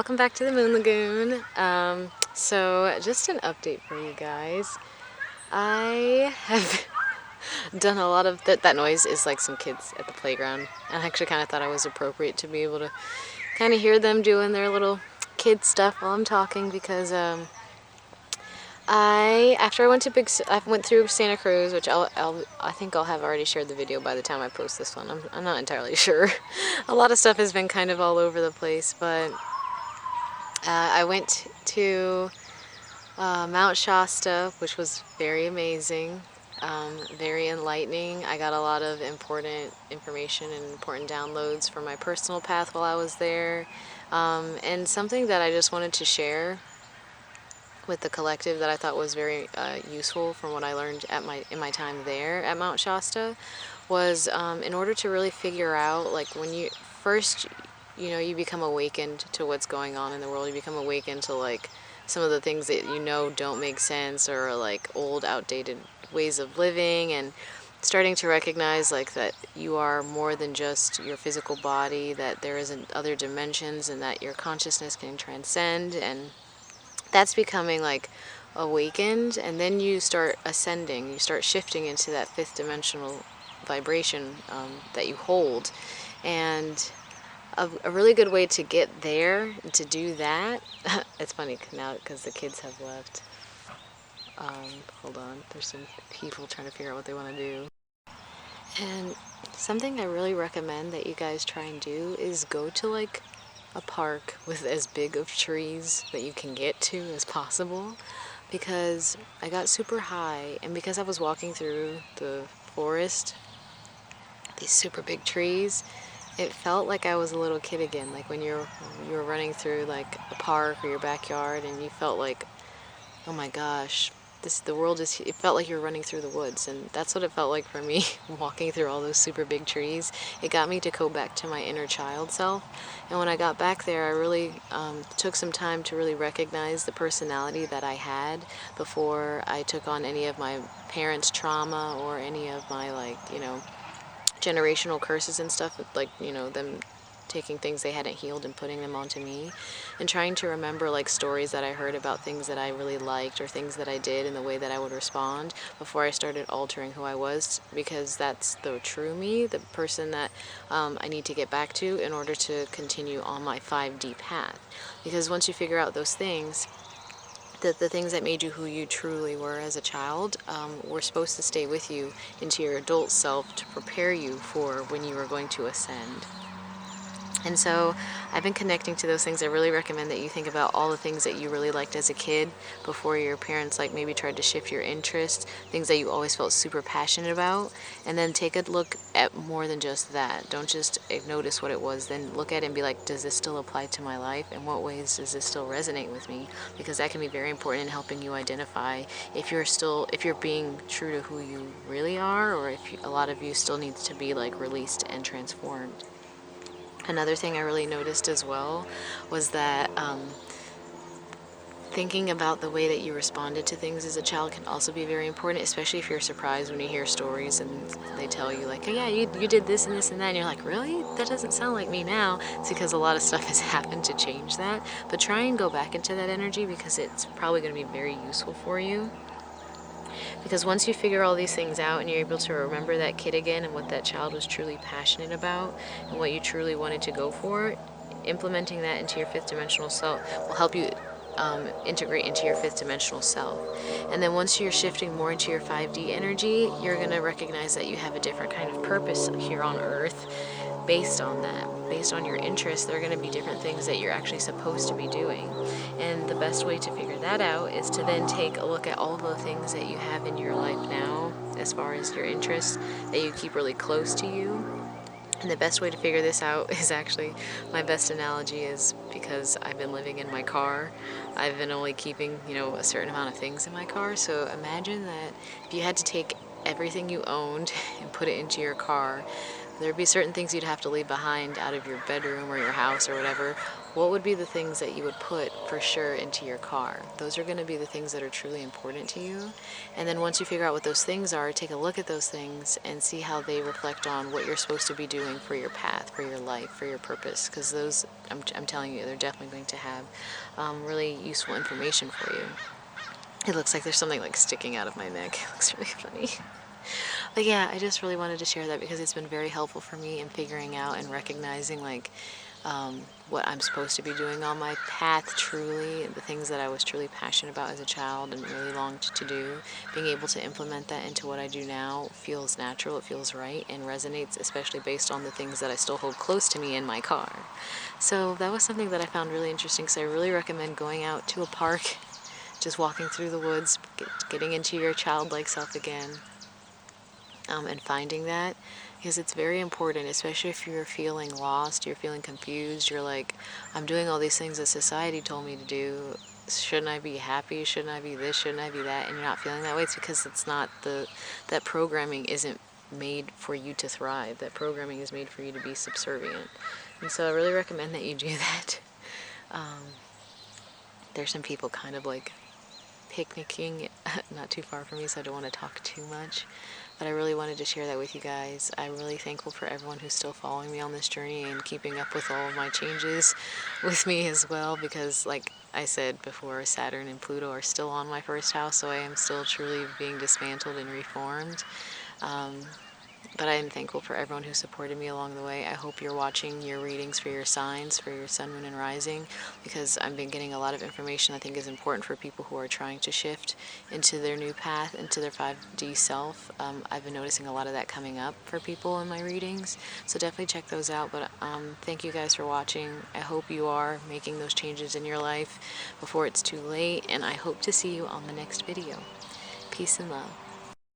welcome back to the Moon Lagoon. So just an update for you guys. I have done a lot of that noise is like some kids at the playground, and I actually kind of thought it was appropriate to be able to kind of hear them doing their little kid stuff while I'm talking because after I went to I went through Santa Cruz, which I think I'll have already shared the video by the time I post this one. I'm not entirely sure. A lot of stuff has been kind of all over the place, but I went to Mount Shasta, which was very amazing, very enlightening. I got a lot of important information and important downloads for my personal path while I was there, and something that I just wanted to share with the collective that I thought was very useful from what I learned in my time there at Mount Shasta was in order to really figure out, like, when you first, you become awakened to what's going on in the world. You become awakened to like some of the things that don't make sense, or are like old, outdated ways of living, and starting to recognize like that you are more than just your physical body, that there isn't other dimensions, and that your consciousness can transcend, and that's becoming like awakened. And then you start ascending, you start shifting into that fifth dimensional vibration that you hold. And a really good way to get there, to do that, it's funny now because the kids have left. Hold on, there's some people trying to figure out what they want to do. And something I really recommend that you guys try and do is go to like a park with as big of trees that you can get to as possible, because I got super high, and because I was walking through the forest, these super big trees, it felt like I was a little kid again, like when you were running through like a park or your backyard, and you felt like, oh my gosh, the world is, it felt like you were running through the woods. And that's what it felt like for me walking through all those super big trees. It got me to go back to my inner child self. And when I got back there, I really took some time to really recognize the personality that I had before I took on any of my parents' trauma, or any of my generational curses and stuff, like them taking things they hadn't healed and putting them onto me, and trying to remember like stories that I heard about things that I really liked, or things that I did, and the way that I would respond before I started altering who I was, because that's the true me, the person that I need to get back to in order to continue on my 5D path. Because once you figure out those things, the things that made you who you truly were as a child were supposed to stay with you into your adult self to prepare you for when you were going to ascend. And so I've been connecting to those things. I really recommend that you think about all the things that you really liked as a kid before your parents like maybe tried to shift your interest, things that you always felt super passionate about, and then take a look at more than just that. Don't just notice what it was, then look at it and be like, does this still apply to my life? In what ways does this still resonate with me? Because that can be very important in helping you identify if you're being true to who you really are, or if a lot of you still needs to be like released and transformed. Another thing I really noticed as well was that thinking about the way that you responded to things as a child can also be very important, especially if you're surprised when you hear stories and they tell you like, oh yeah, you did this and this and that, and you're like, really? That doesn't sound like me now. It's because a lot of stuff has happened to change that. But try and go back into that energy, because it's probably going to be very useful for you. Because once you figure all these things out and you're able to remember that kid again and what that child was truly passionate about and what you truly wanted to go for, implementing that into your fifth dimensional self will help you integrate into your fifth dimensional self. And then once you're shifting more into your 5D energy, you're going to recognize that you have a different kind of purpose here on Earth. Based on that, based on your interests, there are going to be different things that you're actually supposed to be doing. And the best way to figure that out is to then take a look at all the things that you have in your life now, as far as your interests, that you keep really close to you. And the best way to figure this out is actually, my best analogy is, because I've been living in my car, I've been only keeping, a certain amount of things in my car. So imagine that if you had to take everything you owned and put it into your car, there'd be certain things you'd have to leave behind out of your bedroom or your house or whatever, what would be the things that you would put for sure into your car? Those are going to be the things that are truly important to you. And then once you figure out what those things are, take a look at those things and see how they reflect on what you're supposed to be doing for your path, for your life, for your purpose. Because those, I'm telling you, they're definitely going to have really useful information for you. It looks like there's something like sticking out of my neck. It looks really funny. But yeah, I just really wanted to share that because it's been very helpful for me in figuring out and recognizing like what I'm supposed to be doing on my path truly, the things that I was truly passionate about as a child and really longed to do. Being able to implement that into what I do now feels natural, it feels right, and resonates, especially based on the things that I still hold close to me in my car. So that was something that I found really interesting, so I really recommend going out to a park, just walking through the woods, getting into your childlike self again, and finding that, because it's very important, especially if you're feeling lost, you're feeling confused, you're like, I'm doing all these things that society told me to do. Shouldn't I be happy? Shouldn't I be this? Shouldn't I be that? And you're not feeling that way. It's because it's not that programming isn't made for you to thrive. That programming is made for you to be subservient. And so I really recommend that you do that. There's some people kind of like picnicking not too far from me, so I don't want to talk too much, but I really wanted to share that with you guys. I'm really thankful for everyone who's still following me on this journey and keeping up with all of my changes with me as well, because like I said before, Saturn and Pluto are still on my first house, so I am still truly being dismantled and reformed. But I am thankful for everyone who supported me along the way. I hope you're watching your readings for your signs, for your sun, moon, and rising, because I've been getting a lot of information I think is important for people who are trying to shift into their new path, into their 5D self. I've been noticing a lot of that coming up for people in my readings, so definitely check those out. But thank you guys for watching. I hope you are making those changes in your life before it's too late, and I hope to see you on the next video. Peace and love.